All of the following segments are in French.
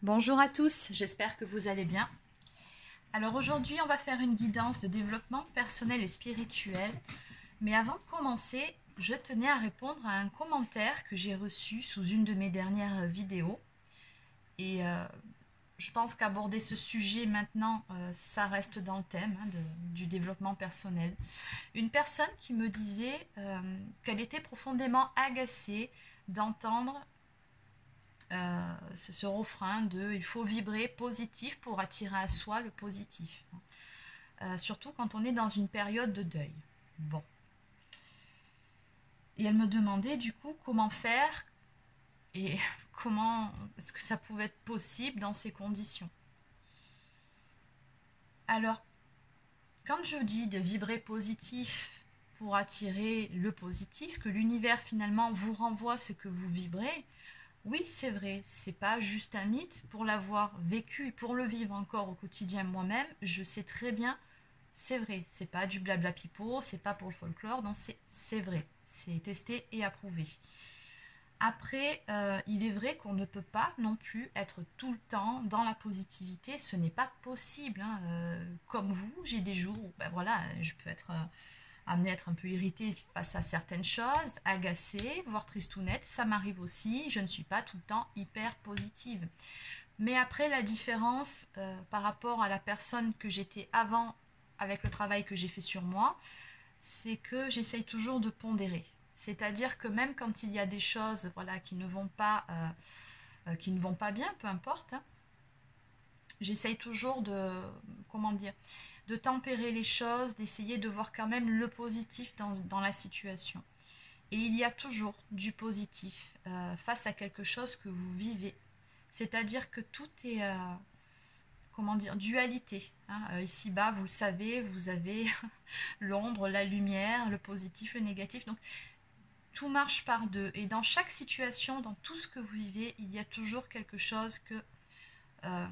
Bonjour à tous, j'espère que vous allez bien. Alors aujourd'hui, on va faire une guidance de développement personnel et spirituel. Mais avant de commencer, je tenais à répondre à un commentaire que j'ai reçu sous une de mes dernières vidéos. Et je pense qu'aborder ce sujet maintenant, ça reste dans le thème du développement personnel. Une personne qui me disait qu'elle était profondément agacée d'entendre c'est ce refrain de il faut vibrer positif pour attirer à soi le positif. Surtout quand on est dans une période de deuil. Bon. Et elle me demandait du coup comment faire et comment est-ce que ça pouvait être possible dans ces conditions. Alors, quand je dis de vibrer positif pour attirer le positif, que l'univers finalement vous renvoie ce que vous vibrez, oui, c'est vrai, c'est pas juste un mythe. Pour l'avoir vécu et pour le vivre encore au quotidien moi-même, je sais très bien, c'est vrai. C'est pas du blabla pipeau, c'est pas pour le folklore, non, c'est vrai. C'est testé et approuvé. Après, il est vrai qu'on ne peut pas non plus être tout le temps dans la positivité. Ce n'est pas possible, hein. Comme vous, j'ai des jours où, ben voilà, je peux être amenée à être un peu irritée face à certaines choses, agacée, voire tristounette. Ça m'arrive aussi. Je ne suis pas tout le temps hyper positive. Mais après, la différence par rapport à la personne que j'étais avant, avec le travail que j'ai fait sur moi, c'est que j'essaye toujours de pondérer. C'est-à-dire que même quand il y a des choses voilà, qui ne vont pas bien, peu importe, hein, j'essaye toujours de, comment dire, de tempérer les choses, d'essayer de voir quand même le positif dans la situation. Et il y a toujours du positif face à quelque chose que vous vivez. C'est-à-dire que tout est, comment dire, dualité. Hein. Ici-bas, vous le savez, vous avez l'ombre, la lumière, le positif, le négatif. Donc, tout marche par deux. Et dans chaque situation, dans tout ce que vous vivez, il y a toujours quelque chose euh,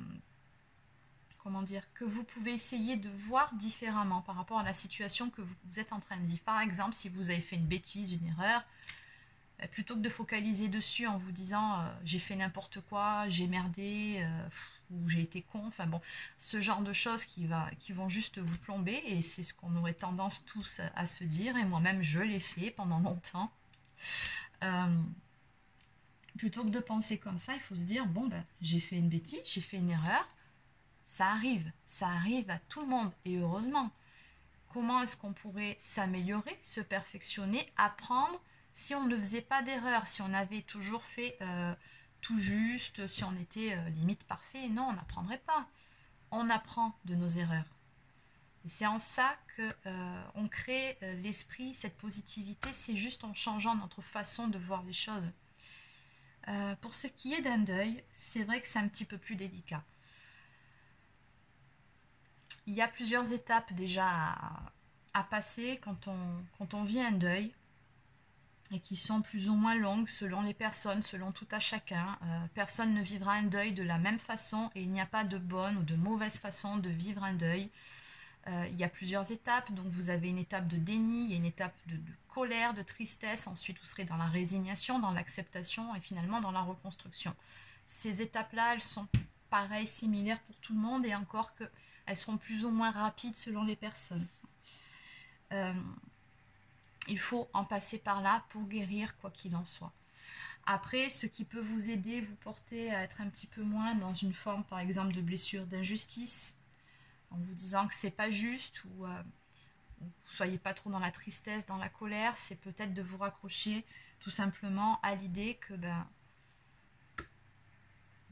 comment dire, que vous pouvez essayer de voir différemment par rapport à la situation que vous êtes en train de vivre. Par exemple, si vous avez fait une bêtise, une erreur, plutôt que de focaliser dessus en vous disant j'ai fait n'importe quoi, j'ai merdé, ou j'ai été con, enfin bon, ce genre de choses qui vont juste vous plomber, et c'est ce qu'on aurait tendance tous à se dire, et moi-même je l'ai fait pendant longtemps. Euh, Plutôt que de penser comme ça, il faut se dire bon ben j'ai fait une bêtise, j'ai fait une erreur, ça arrive à tout le monde, et heureusement. Comment est-ce qu'on pourrait s'améliorer, se perfectionner, apprendre si on ne faisait pas d'erreur, si on avait toujours fait tout juste, si on était limite parfait? Non, on n'apprendrait pas. On apprend de nos erreurs. Et c'est en ça que on crée l'esprit, cette positivité, c'est juste en changeant notre façon de voir les choses. Pour ce qui est d'un deuil, c'est vrai que c'est un petit peu plus délicat. Il y a plusieurs étapes déjà à passer quand on vit un deuil, et qui sont plus ou moins longues selon les personnes, selon tout à chacun. Personne ne vivra un deuil de la même façon, et il n'y a pas de bonne ou de mauvaise façon de vivre un deuil. Il y a plusieurs étapes, donc vous avez une étape de déni, il y a une étape de colère, de tristesse, ensuite vous serez dans la résignation, dans l'acceptation et finalement dans la reconstruction. Ces étapes-là, elles sont pareilles, similaires pour tout le monde, et encore que elles seront plus ou moins rapides selon les personnes. Euh, il faut en passer par là pour guérir, quoi qu'il en soit. Après, ce qui peut vous aider, vous porter à être un petit peu moins dans une forme, par exemple, de blessure, d'injustice, en vous disant que c'est pas juste, ou vous soyez pas trop dans la tristesse, dans la colère, c'est peut-être de vous raccrocher tout simplement à l'idée que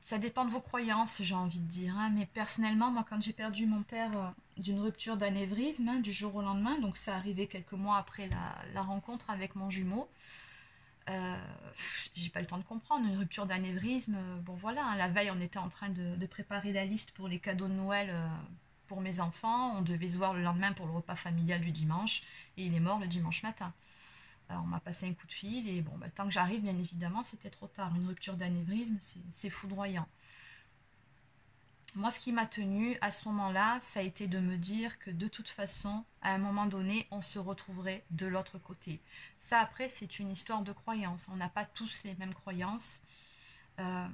ça dépend de vos croyances, j'ai envie de dire, hein. Mais personnellement, moi, quand j'ai perdu mon père d'une rupture d'anévrisme, hein, du jour au lendemain, donc ça arrivait quelques mois après la rencontre avec mon jumeau, euh, j'ai pas le temps de comprendre. Une rupture d'anévrisme, bon voilà, hein, la veille, on était en train de préparer la liste pour les cadeaux de Noël pour mes enfants. On devait se voir le lendemain pour le repas familial du dimanche, et il est mort le dimanche matin. Alors, on m'a passé un coup de fil, et bon, le temps que j'arrive, bien évidemment, c'était trop tard. Une rupture d'anévrisme, c'est foudroyant. Moi, ce qui m'a tenue à ce moment-là, ça a été de me dire que de toute façon, à un moment donné, on se retrouverait de l'autre côté. Ça, après, c'est une histoire de croyance. On n'a pas tous les mêmes croyances. Euh,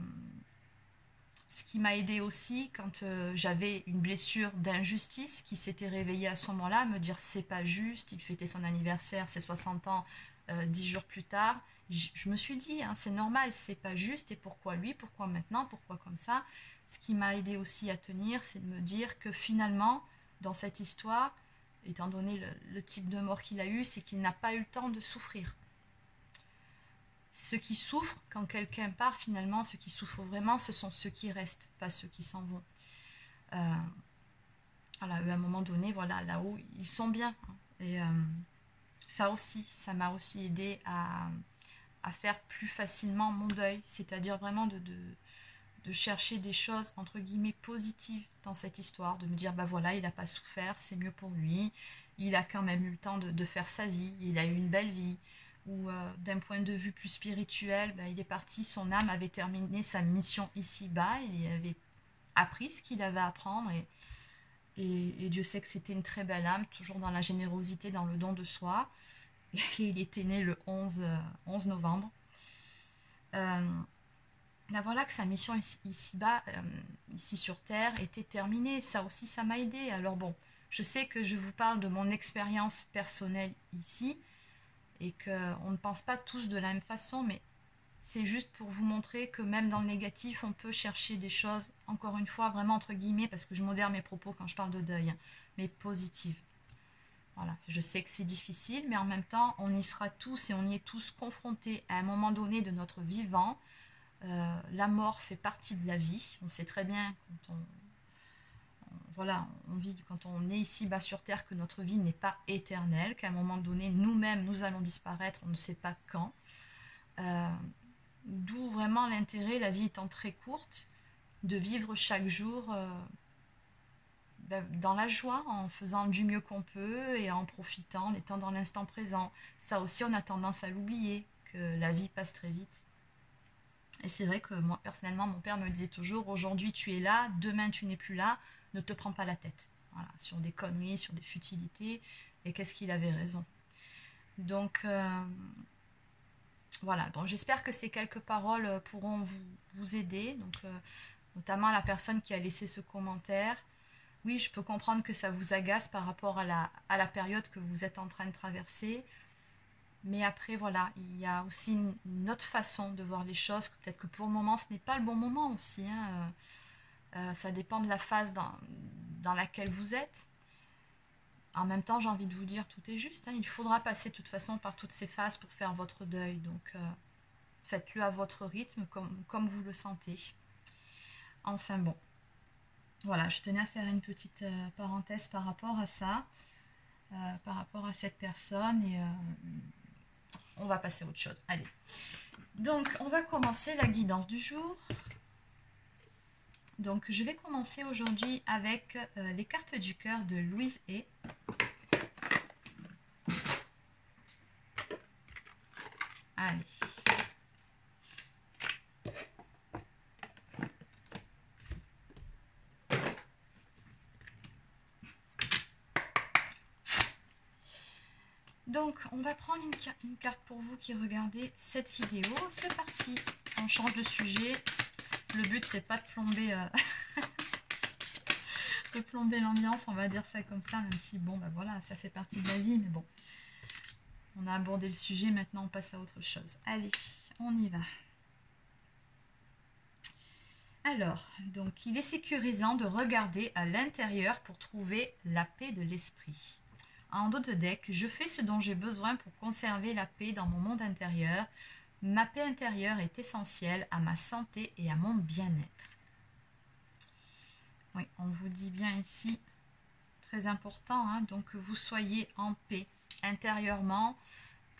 ce qui m'a aidé aussi quand j'avais une blessure d'injustice qui s'était réveillée à ce moment-là, me dire c'est pas juste, il fêtait son anniversaire, ses 60 ans 10 jours plus tard. Je me suis dit, hein, c'est normal, c'est pas juste, et pourquoi lui, pourquoi maintenant, pourquoi comme ça. Ce qui m'a aidé aussi à tenir, c'est de me dire que finalement, dans cette histoire, étant donné le type de mort qu'il a eu, c'est qu'il n'a pas eu le temps de souffrir. Ceux qui souffrent, quand quelqu'un part, finalement, ceux qui souffrent vraiment, ce sont ceux qui restent, pas ceux qui s'en vont. Voilà, à un moment donné, voilà, là-haut, ils sont bien. Hein. Et ça aussi, ça m'a aussi aidé à faire plus facilement mon deuil, c'est-à-dire vraiment de chercher des choses, entre guillemets, positives dans cette histoire, de me dire, bah voilà, il n'a pas souffert, c'est mieux pour lui, il a quand même eu le temps de faire sa vie, il a eu une belle vie, ou d'un point de vue plus spirituel, bah, il est parti, son âme avait terminé sa mission ici-bas, il avait appris ce qu'il avait à apprendre, et Dieu sait que c'était une très belle âme, toujours dans la générosité, dans le don de soi, et il était né le 11 novembre. Là, voilà que sa mission ici-bas, ici sur Terre, était terminée. Ça aussi, ça m'a aidé. Alors bon, je sais que je vous parle de mon expérience personnelle ici, et qu'on ne pense pas tous de la même façon, mais c'est juste pour vous montrer que même dans le négatif, on peut chercher des choses, encore une fois, vraiment entre guillemets, parce que je modère mes propos quand je parle de deuil, mais positives. Voilà, je sais que c'est difficile, mais en même temps, on y sera tous et on y est tous confrontés à un moment donné de notre vivant. La mort fait partie de la vie. On sait très bien voilà, on vit quand on est ici bas sur Terre que notre vie n'est pas éternelle, qu'à un moment donné, nous-mêmes, nous allons disparaître, on ne sait pas quand. D'où vraiment l'intérêt, la vie étant très courte, de vivre chaque jour dans la joie, en faisant du mieux qu'on peut et en profitant, en étant dans l'instant présent. Ça aussi, on a tendance à l'oublier, que la vie passe très vite. Et c'est vrai que moi, personnellement, mon père me disait toujours, aujourd'hui tu es là, demain tu n'es plus là, ne te prends pas la tête. Voilà, sur des conneries, sur des futilités, et qu'est-ce qu'il avait raison. Donc, voilà, bon, j'espère que ces quelques paroles pourront vous aider, donc, notamment la personne qui a laissé ce commentaire. Oui, je peux comprendre que ça vous agace par rapport à la période que vous êtes en train de traverser. Mais après, voilà, il y a aussi une autre façon de voir les choses. Peut-être que pour le moment, ce n'est pas le bon moment aussi. Hein. Ça dépend de la phase dans laquelle vous êtes. En même temps, j'ai envie de vous dire, tout est juste. Hein. Il faudra passer de toute façon par toutes ces phases pour faire votre deuil. Donc, faites-le à votre rythme, comme vous le sentez. Enfin bon. Voilà, je tenais à faire une petite parenthèse par rapport à ça. Par rapport à cette personne. Et on va passer à autre chose. Allez. Donc, on va commencer la guidance du jour. Donc, je vais commencer aujourd'hui avec les cartes du cœur de Louise E. Allez. Donc, on va prendre une carte pour vous qui regardez cette vidéo. C'est parti. On change de sujet. Le but, c'est pas de plomber, de plomber l'ambiance, on va dire ça comme ça, même si, bon, bah voilà, ça fait partie de la vie, mais bon. On a abordé le sujet, maintenant on passe à autre chose. Allez, on y va. Alors, donc, il est sécurisant de regarder à l'intérieur pour trouver la paix de l'esprit. En dos de deck, je fais ce dont j'ai besoin pour conserver la paix dans mon monde intérieur. Ma paix intérieure est essentielle à ma santé et à mon bien-être. Oui, on vous dit bien ici, très important, hein, donc que vous soyez en paix intérieurement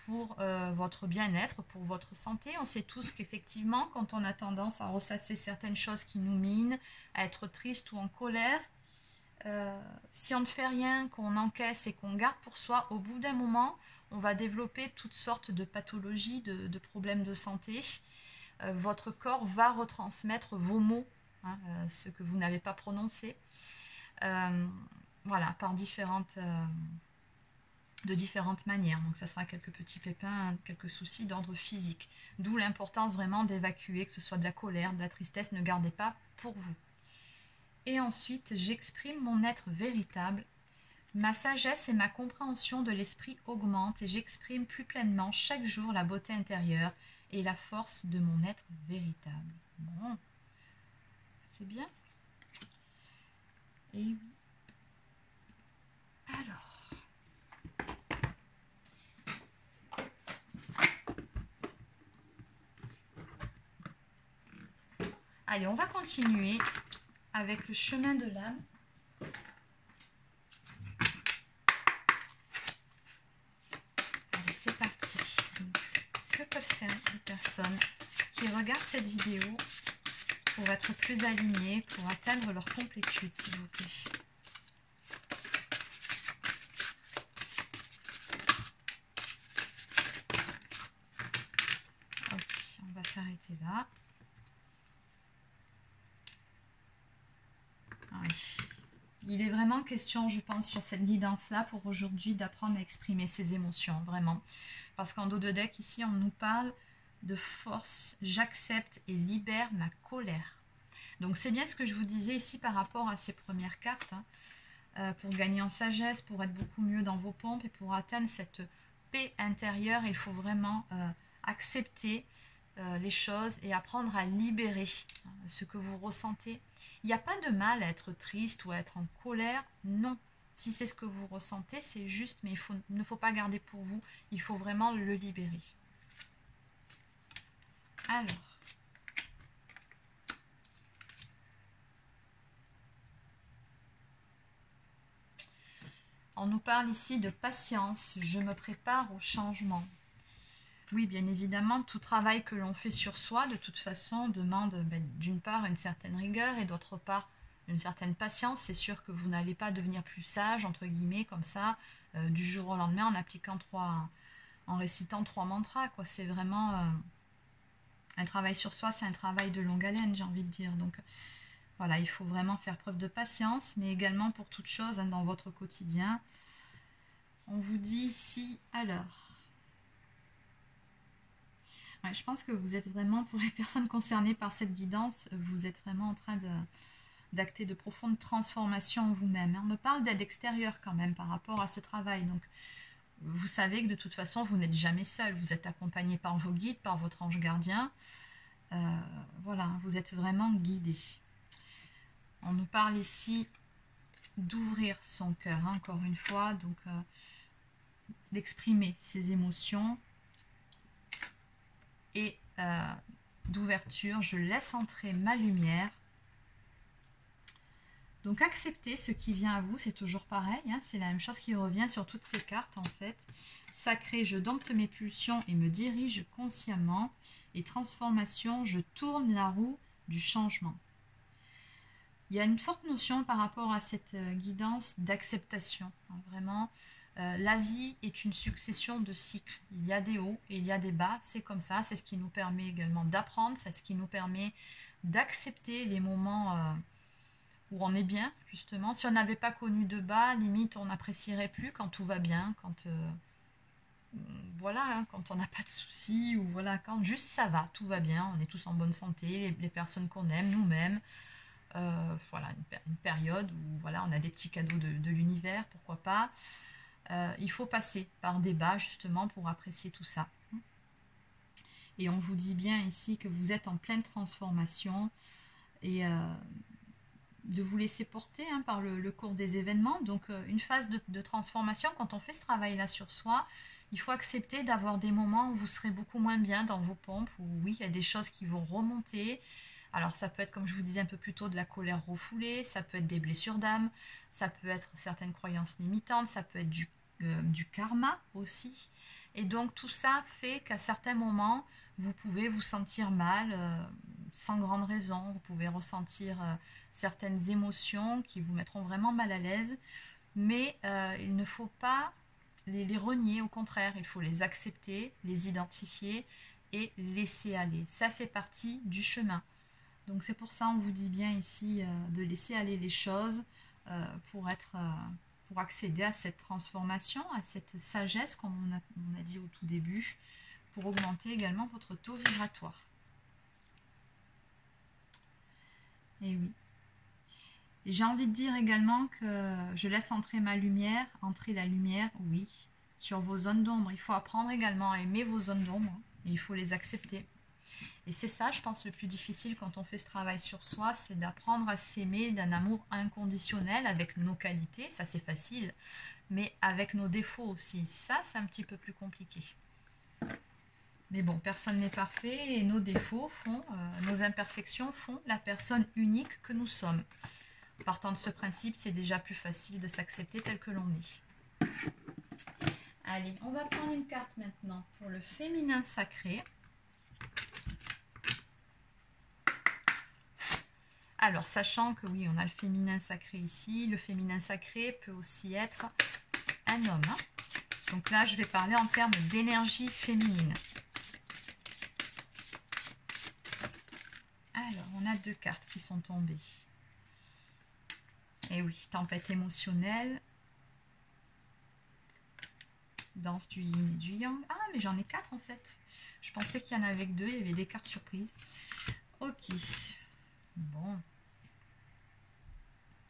pour votre bien-être, pour votre santé. On sait tous qu'effectivement, quand on a tendance à ressasser certaines choses qui nous minent, à être triste ou en colère, si on ne fait rien, qu'on encaisse et qu'on garde pour soi, au bout d'un moment, on va développer toutes sortes de pathologies, de problèmes de santé. Votre corps va retransmettre vos mots, hein, ce que vous n'avez pas prononcé, voilà, par de différentes manières. Donc ça sera quelques petits pépins, quelques soucis d'ordre physique. D'où l'importance vraiment d'évacuer, que ce soit de la colère, de la tristesse, ne gardez pas pour vous. Et ensuite, j'exprime mon être véritable. Ma sagesse et ma compréhension de l'esprit augmentent et j'exprime plus pleinement chaque jour la beauté intérieure et la force de mon être véritable. Bon, c'est bien. Et oui. Alors, allez, on va continuer avec le chemin de l'âme. Allez, c'est parti. Donc, que peuvent faire les personnes qui regardent cette vidéo pour être plus alignées, pour atteindre leur complétude, s'il vous plaît? Ok, on va s'arrêter là. Oui. Il est vraiment question, je pense, sur cette guidance-là pour aujourd'hui d'apprendre à exprimer ses émotions, vraiment. Parce qu'en dos de deck, ici, on nous parle de force. J'accepte et libère ma colère. Donc, c'est bien ce que je vous disais ici par rapport à ces premières cartes. Hein, pour gagner en sagesse, pour être beaucoup mieux dans vos pompes et pour atteindre cette paix intérieure, il faut vraiment accepter les choses et apprendre à libérer ce que vous ressentez. Il n'y a pas de mal à être triste ou à être en colère, non. Si c'est ce que vous ressentez, c'est juste, mais il ne faut pas garder pour vous, il faut vraiment le libérer. Alors, on nous parle ici de patience, je me prépare au changement. Oui, bien évidemment, tout travail que l'on fait sur soi, de toute façon, demande d'une part une certaine rigueur et d'autre part une certaine patience. C'est sûr que vous n'allez pas devenir plus sage, entre guillemets, comme ça, du jour au lendemain, en récitant 3 mantras, quoi. C'est vraiment un travail sur soi, c'est un travail de longue haleine, j'ai envie de dire. Donc voilà, il faut vraiment faire preuve de patience, mais également pour toute chose, hein, dans votre quotidien. On vous dit ici, alors... Ouais, je pense que vous êtes vraiment, pour les personnes concernées par cette guidance, vous êtes vraiment en train d'acter de profondes transformations en vous-même. On me parle d'aide extérieure quand même par rapport à ce travail. Donc, vous savez que de toute façon, vous n'êtes jamais seul. Vous êtes accompagné par vos guides, par votre ange gardien. Voilà, vous êtes vraiment guidé. On nous parle ici d'ouvrir son cœur, hein, encore une fois, donc d'exprimer ses émotions. Et d'ouverture, je laisse entrer ma lumière. Donc accepter ce qui vient à vous, c'est toujours pareil, hein, c'est la même chose qui revient sur toutes ces cartes en fait. Sacré, je dompte mes pulsions et me dirige consciemment. Et transformation, je tourne la roue du changement. Il y a une forte notion par rapport à cette guidance d'acceptation, hein, vraiment. La vie est une succession de cycles. Il y a des hauts et il y a des bas. C'est comme ça. C'est ce qui nous permet également d'apprendre. C'est ce qui nous permet d'accepter les moments où on est bien, justement. Si on n'avait pas connu de bas, limite, on n'apprécierait plus quand tout va bien. Quand, voilà, hein, quand on n'a pas de soucis. Ou voilà, quand juste ça va, tout va bien. On est tous en bonne santé. Les personnes qu'on aime, nous-mêmes. Voilà, une période où voilà, on a des petits cadeaux de l'univers. Pourquoi pas. Il faut passer par des bas justement pour apprécier tout ça. Et on vous dit bien ici que vous êtes en pleine transformation et de vous laisser porter hein, par le cours des événements. Donc une phase de transformation, quand on fait ce travail-là sur soi, il faut accepter d'avoir des moments où vous serez beaucoup moins bien dans vos pompes, où oui, il y a des choses qui vont remonter. Alors ça peut être, comme je vous disais un peu plus tôt, de la colère refoulée, ça peut être des blessures d'âme, ça peut être certaines croyances limitantes, ça peut être du karma aussi. Et donc tout ça fait qu'à certains moments, vous pouvez vous sentir mal sans grande raison. Vous pouvez ressentir certaines émotions qui vous mettront vraiment mal à l'aise. Mais il ne faut pas les renier, au contraire, il faut les accepter, les identifier et laisser aller. Ça fait partie du chemin. Donc c'est pour ça on vous dit bien ici de laisser aller les choses pour accéder à cette transformation, à cette sagesse, comme on a dit au tout début, pour augmenter également votre taux vibratoire. Et oui. Et j'ai envie de dire également que je laisse entrer ma lumière, entrer la lumière, oui, sur vos zones d'ombre. Il faut apprendre également à aimer vos zones d'ombre. Et il faut les accepter. Et c'est ça, je pense, le plus difficile quand on fait ce travail sur soi, c'est d'apprendre à s'aimer d'un amour inconditionnel avec nos qualités, ça c'est facile, mais avec nos défauts aussi. Ça, c'est un petit peu plus compliqué. Mais bon, personne n'est parfait et nos défauts font, nos imperfections font la personne unique que nous sommes. Partant de ce principe, c'est déjà plus facile de s'accepter tel que l'on est. Allez, on va prendre une carte maintenant pour le féminin sacré. Alors, sachant que oui, on a le féminin sacré ici, le féminin sacré peut aussi être un homme. Hein. Donc là, je vais parler en termes d'énergie féminine. Alors, on a 2 cartes qui sont tombées. Et oui, tempête émotionnelle. Danse du yin et du yang. Ah, mais j'en ai 4 en fait. Je pensais qu'il y en avait que 2, il y avait des cartes surprises. Ok. Bon.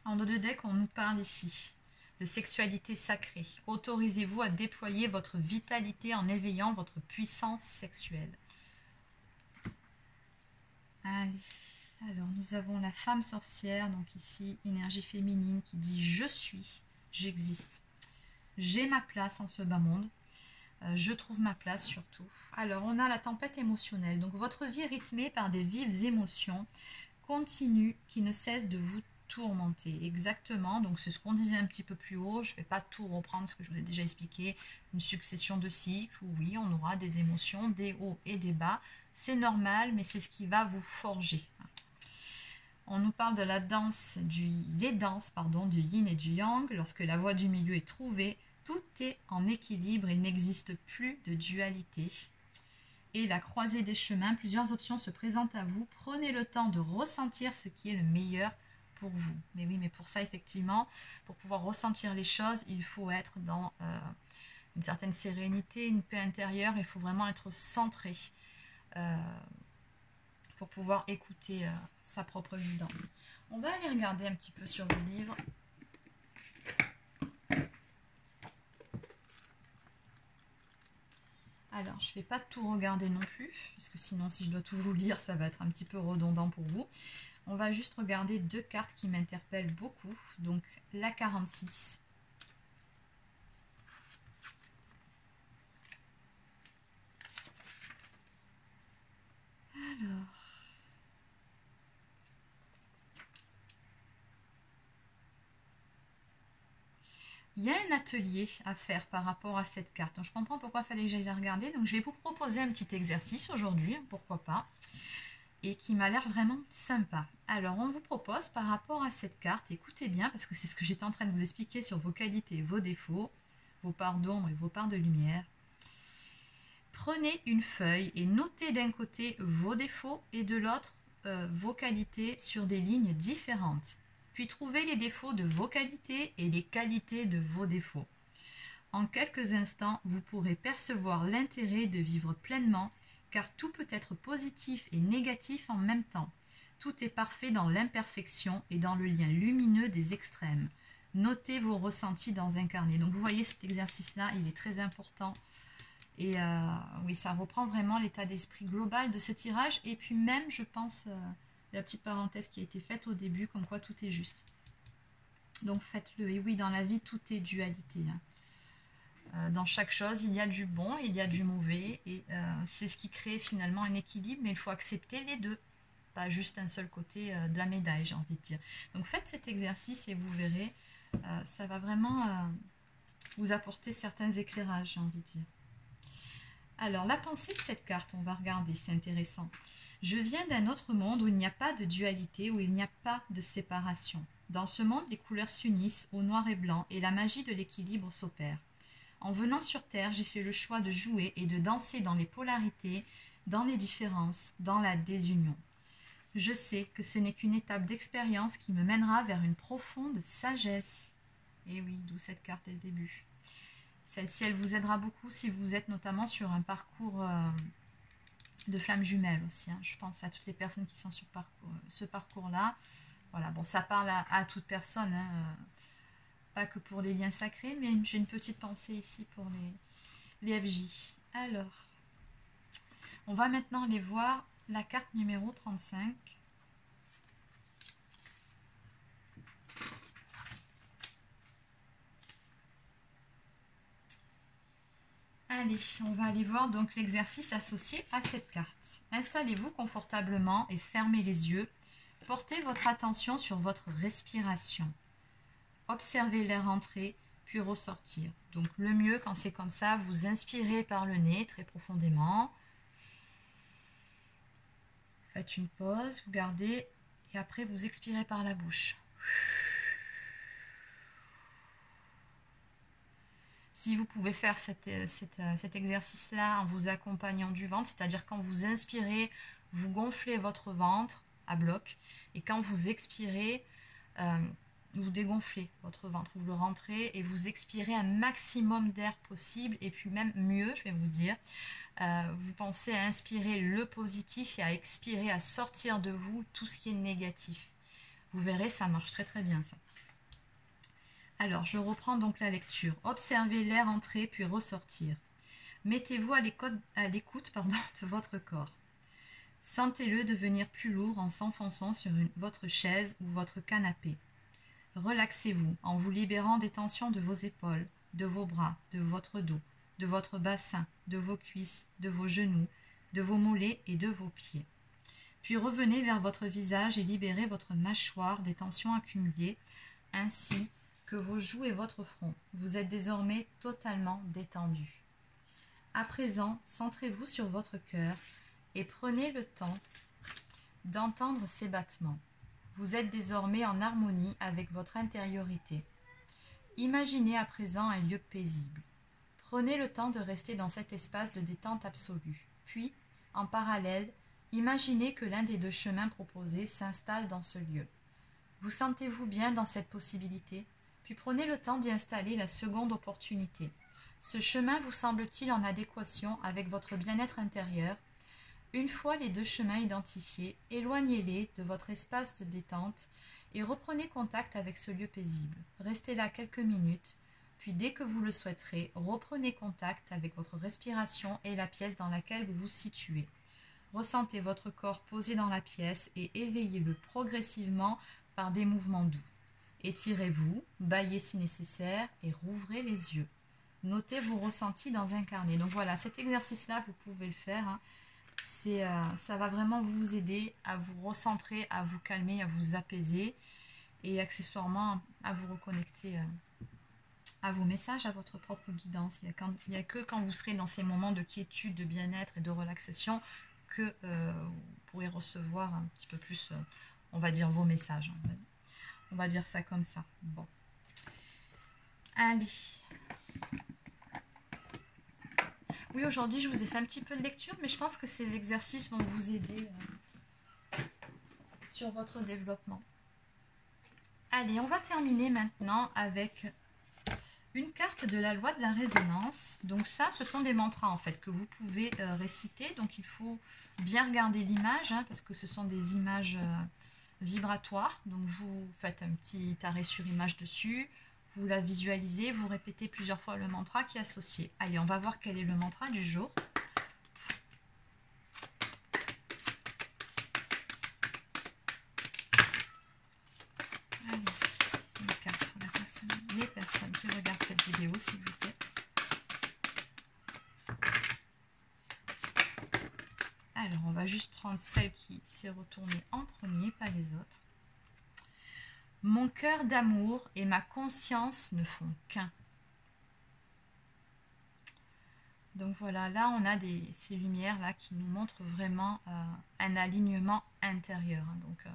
En dos de deck, on nous parle ici de sexualité sacrée. Autorisez-vous à déployer votre vitalité en éveillant votre puissance sexuelle. Allez. Alors, nous avons la femme sorcière, donc ici, énergie féminine qui dit « Je suis, j'existe, j'ai ma place en ce bas monde, je trouve ma place surtout. » Alors, on a la tempête émotionnelle. Donc, votre vie est rythmée par des vives émotions continues qui ne cessent de vous tourmenter. Exactement, donc c'est ce qu'on disait un petit peu plus haut. Je ne vais pas tout reprendre ce que je vous ai déjà expliqué. Une succession de cycles où oui, on aura des émotions, des hauts et des bas. C'est normal, mais c'est ce qui va vous forger. On nous parle de la danse du yin et du yang. Lorsque la voie du milieu est trouvée, tout est en équilibre, il n'existe plus de dualité. Et la croisée des chemins, plusieurs options se présentent à vous. Prenez le temps de ressentir ce qui est le meilleur pour vous. Mais oui, mais pour ça, effectivement, pour pouvoir ressentir les choses, il faut être dans une certaine sérénité, une paix intérieure. Il faut vraiment être centré pour pouvoir écouter sa propre guidance. On va aller regarder un petit peu sur le livre. Alors, je ne vais pas tout regarder non plus, parce que sinon, si je dois tout vous lire, ça va être un petit peu redondant pour vous. On va juste regarder 2 cartes qui m'interpellent beaucoup. Donc, la 46. Alors... il y a un atelier à faire par rapport à cette carte. Donc, je comprends pourquoi il fallait que j'aille la regarder. Donc, je vais vous proposer un petit exercice aujourd'hui, pourquoi pas, et qui m'a l'air vraiment sympa. Alors, on vous propose par rapport à cette carte, écoutez bien, parce que c'est ce que j'étais en train de vous expliquer sur vos qualités, vos défauts, vos parts d'ombre et vos parts de lumière. Prenez une feuille et notez d'un côté vos défauts et de l'autre vos qualités sur des lignes différentes. Puis trouvez les défauts de vos qualités et les qualités de vos défauts. En quelques instants, vous pourrez percevoir l'intérêt de vivre pleinement, car tout peut être positif et négatif en même temps. Tout est parfait dans l'imperfection et dans le lien lumineux des extrêmes. Notez vos ressentis dans un carnet. Donc vous voyez cet exercice-là, il est très important. Et oui, ça reprend vraiment l'état d'esprit global de ce tirage. Et puis même, je pense... la petite parenthèse qui a été faite au début, comme quoi tout est juste. Donc faites-le. Et oui, dans la vie, tout est dualité. Dans chaque chose, il y a du bon, il y a du mauvais. Et c'est ce qui crée finalement un équilibre, mais il faut accepter les deux. Pas juste un seul côté de la médaille, j'ai envie de dire. Donc faites cet exercice et vous verrez, ça va vraiment vous apporter certains éclairages, j'ai envie de dire. Alors, la pensée de cette carte, on va regarder, c'est intéressant. Je viens d'un autre monde où il n'y a pas de dualité, où il n'y a pas de séparation. Dans ce monde, les couleurs s'unissent au noir et blanc et la magie de l'équilibre s'opère. En venant sur Terre, j'ai fait le choix de jouer et de danser dans les polarités, dans les différences, dans la désunion. Je sais que ce n'est qu'une étape d'expérience qui me mènera vers une profonde sagesse. Et oui, d'où cette carte dès le début. Celle-ci, elle vous aidera beaucoup si vous êtes notamment sur un parcours de flammes jumelles aussi. Hein. Je pense à toutes les personnes qui sont sur ce parcours-là. Voilà, bon, ça parle à toute personne, hein, pas que pour les liens sacrés, mais j'ai une petite pensée ici pour les FJ. Alors, on va maintenant aller voir la carte numéro 35. Allez, on va aller voir donc l'exercice associé à cette carte. Installez-vous confortablement et fermez les yeux. Portez votre attention sur votre respiration. Observez l'air entrer puis ressortir. Donc le mieux quand c'est comme ça, vous inspirez par le nez très profondément. Faites une pause, vous gardez et après vous expirez par la bouche. Si vous pouvez faire cet exercice-là en vous accompagnant du ventre, c'est-à-dire quand vous inspirez, vous gonflez votre ventre à bloc et quand vous expirez, vous dégonflez votre ventre, vous le rentrez et vous expirez un maximum d'air possible et puis même mieux, je vais vous dire, vous pensez à inspirer le positif et à expirer, à sortir de vous tout ce qui est négatif. Vous verrez, ça marche très très bien ça. Alors, je reprends donc la lecture. Observez l'air entrer puis ressortir. Mettez-vous à l'écoute de votre corps. Sentez-le devenir plus lourd en s'enfonçant sur votre chaise ou votre canapé. Relaxez-vous en vous libérant des tensions de vos épaules, de vos bras, de votre dos, de votre bassin, de vos cuisses, de vos genoux, de vos mollets et de vos pieds. Puis revenez vers votre visage et libérez votre mâchoire des tensions accumulées, ainsi que vos joues et votre front. Vous êtes désormais totalement détendu. À présent, centrez-vous sur votre cœur et prenez le temps d'entendre ses battements. Vous êtes désormais en harmonie avec votre intériorité. Imaginez à présent un lieu paisible. Prenez le temps de rester dans cet espace de détente absolue. Puis, en parallèle, imaginez que l'un des deux chemins proposés s'installe dans ce lieu. Vous sentez-vous bien dans cette possibilité ? Puis prenez le temps d'y installer la seconde opportunité. Ce chemin vous semble-t-il en adéquation avec votre bien-être intérieur ? Une fois les deux chemins identifiés, éloignez-les de votre espace de détente et reprenez contact avec ce lieu paisible. Restez là quelques minutes, puis dès que vous le souhaiterez, reprenez contact avec votre respiration et la pièce dans laquelle vous vous situez. Ressentez votre corps posé dans la pièce et éveillez-le progressivement par des mouvements doux. Étirez-vous, bâillez si nécessaire et rouvrez les yeux. Notez vos ressentis dans un carnet. Donc voilà, cet exercice-là, vous pouvez le faire. Hein. Ça va vraiment vous aider à vous recentrer, à vous calmer, à vous apaiser et accessoirement à vous reconnecter à vos messages, à votre propre guidance. Il n'y a que quand vous serez dans ces moments de quiétude, de bien-être et de relaxation que vous pourrez recevoir un petit peu plus, on va dire, vos messages. On va dire ça comme ça. Bon. Allez. Oui, aujourd'hui, je vous ai fait un petit peu de lecture, mais je pense que ces exercices vont vous aider sur votre développement. Allez, on va terminer maintenant avec une carte de la loi de la résonance. Donc ça, ce sont des mantras en fait que vous pouvez réciter. Donc il faut bien regarder l'image, hein, parce que ce sont des images vibratoires. Donc vous faites un petit arrêt sur image dessus. Vous la visualisez, vous répétez plusieurs fois le mantra qui est associé. Allez, on va voir quel est le mantra du jour. Allez, une carte pour les personnes qui regardent cette vidéo, s'il vous plaît. Alors, on va juste prendre celle qui s'est retournée en premier, pas les autres. Mon cœur d'amour et ma conscience ne font qu'un. Donc voilà, là on a ces lumières là qui nous montrent vraiment un alignement intérieur. Donc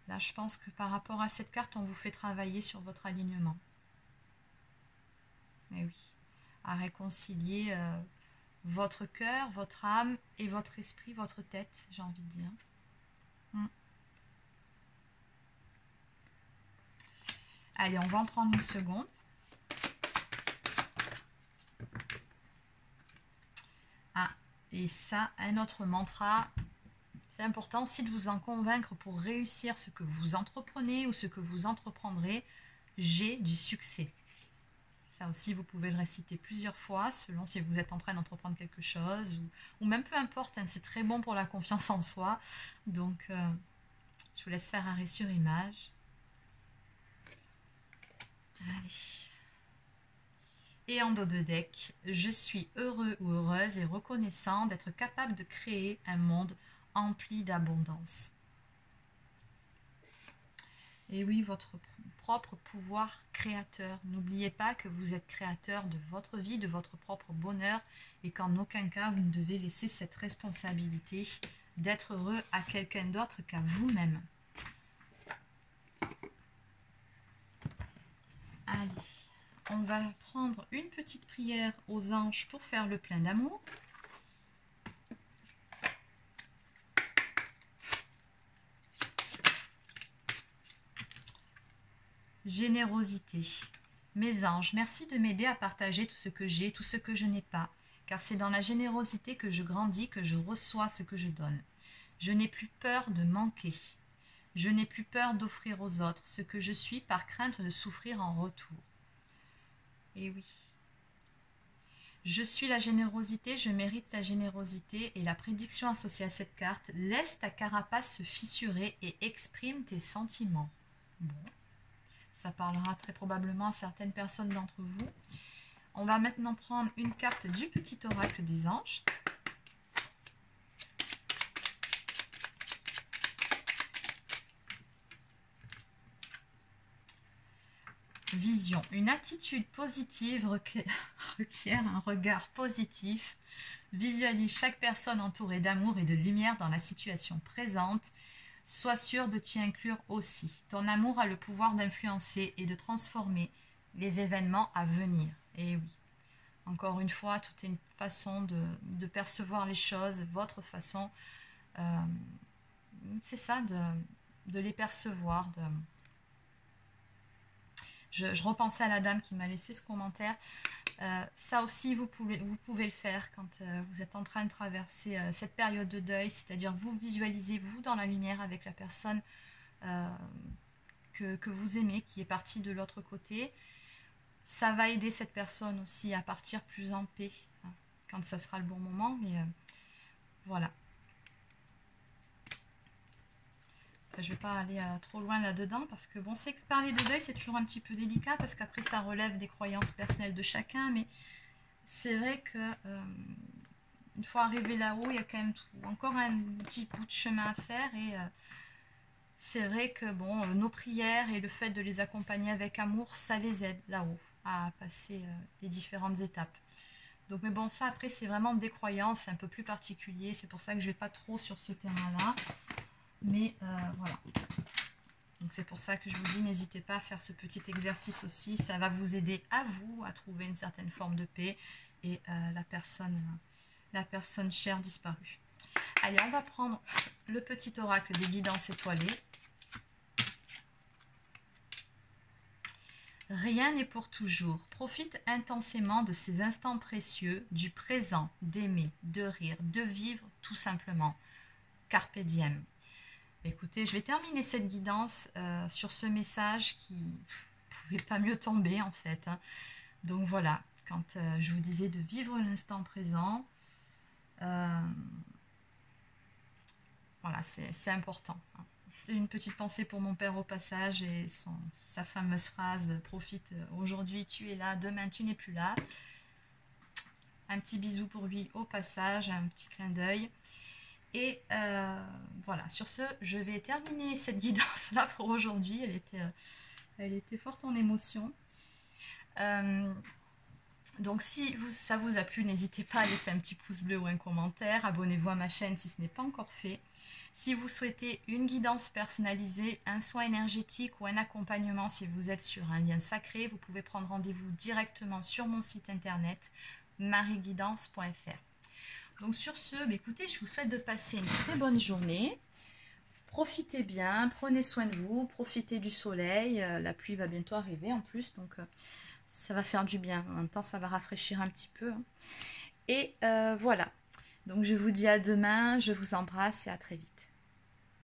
là je pense que par rapport à cette carte, on vous fait travailler sur votre alignement. Et oui, à réconcilier votre cœur, votre âme et votre esprit, votre tête, j'ai envie de dire. Allez, on va en prendre une seconde. Ah, Et ça, un autre mantra, c'est important aussi de vous en convaincre pour réussir ce que vous entreprenez ou ce que vous entreprendrez. J'ai du succès. Ça aussi, vous pouvez le réciter plusieurs fois, selon si vous êtes en train d'entreprendre quelque chose, ou même peu importe, hein, c'est très bon pour la confiance en soi. Donc, je vous laisse faire arrêt sur image. Allez. Et en dos de deck, je suis heureux ou heureuse et reconnaissant d'être capable de créer un monde empli d'abondance. Et oui, votre propre pouvoir créateur. N'oubliez pas que vous êtes créateur de votre vie, de votre propre bonheur et qu'en aucun cas vous ne devez laisser cette responsabilité d'être heureux à quelqu'un d'autre qu'à vous-même. Allez, on va prendre une petite prière aux anges pour faire le plein d'amour. Générosité. Mes anges, merci de m'aider à partager tout ce que j'ai, tout ce que je n'ai pas, car c'est dans la générosité que je grandis, que je reçois ce que je donne. Je n'ai plus peur de manquer. Je n'ai plus peur d'offrir aux autres ce que je suis par crainte de souffrir en retour. Et oui. Je suis la générosité, je mérite la générosité et la prédiction associée à cette carte. Laisse ta carapace se fissurer et exprime tes sentiments. Bon. Ça parlera très probablement à certaines personnes d'entre vous. On va maintenant prendre une carte du petit oracle des anges. Vision. Une attitude positive requiert un regard positif. Visualise chaque personne entourée d'amour et de lumière dans la situation présente. Sois sûr de t'y inclure aussi. Ton amour a le pouvoir d'influencer et de transformer les événements à venir. Et oui, encore une fois, tout est une façon de percevoir les choses, votre façon, c'est ça, de les percevoir. Je repensais à la dame qui m'a laissé ce commentaire. Ça aussi, vous pouvez le faire quand vous êtes en train de traverser cette période de deuil, c'est-à-dire vous visualisez vous dans la lumière avec la personne que vous aimez, qui est partie de l'autre côté. Ça va aider cette personne aussi à partir plus en paix, hein, quand ça sera le bon moment, mais voilà. Je ne vais pas aller trop loin là-dedans parce que bon, c'est que parler de deuil, c'est toujours un petit peu délicat parce qu'après, ça relève des croyances personnelles de chacun, mais c'est vrai que une fois arrivé là-haut, il y a quand même encore un petit bout de chemin à faire et c'est vrai que bon, nos prières et le fait de les accompagner avec amour, ça les aide là-haut à passer les différentes étapes. Donc, mais bon, ça après, c'est vraiment des croyances, c'est un peu plus particulier, c'est pour ça que je ne vais pas trop sur ce terrain-là. Mais voilà, donc c'est pour ça que je vous dis, n'hésitez pas à faire ce petit exercice aussi, ça va vous aider à vous à trouver une certaine forme de paix et la personne chère disparue. Allez, on va prendre le petit oracle des guidances étoilées. Rien n'est pour toujours. Profite intensément de ces instants précieux, du présent, d'aimer, de rire, de vivre tout simplement. Carpe diem. Écoutez, je vais terminer cette guidance sur ce message qui ne pouvait pas mieux tomber en fait. Hein. Donc voilà, quand je vous disais de vivre l'instant présent, voilà, c'est important. Hein. Une petite pensée pour mon père au passage et sa fameuse phrase « Profite, aujourd'hui tu es là, demain tu n'es plus là ». Un petit bisou pour lui au passage, un petit clin d'œil. Et voilà, sur ce, je vais terminer cette guidance-là pour aujourd'hui. Elle était forte en émotion. Donc si ça vous a plu, n'hésitez pas à laisser un petit pouce bleu ou un commentaire. Abonnez-vous à ma chaîne si ce n'est pas encore fait. Si vous souhaitez une guidance personnalisée, un soin énergétique ou un accompagnement, si vous êtes sur un lien sacré, vous pouvez prendre rendez-vous directement sur mon site internet marieguidance.fr. Donc sur ce, écoutez, je vous souhaite de passer une très bonne journée. Profitez bien, prenez soin de vous, profitez du soleil. La pluie va bientôt arriver en plus, donc ça va faire du bien. En même temps, ça va rafraîchir un petit peu. Hein. Et voilà. Donc je vous dis à demain, je vous embrasse et à très vite.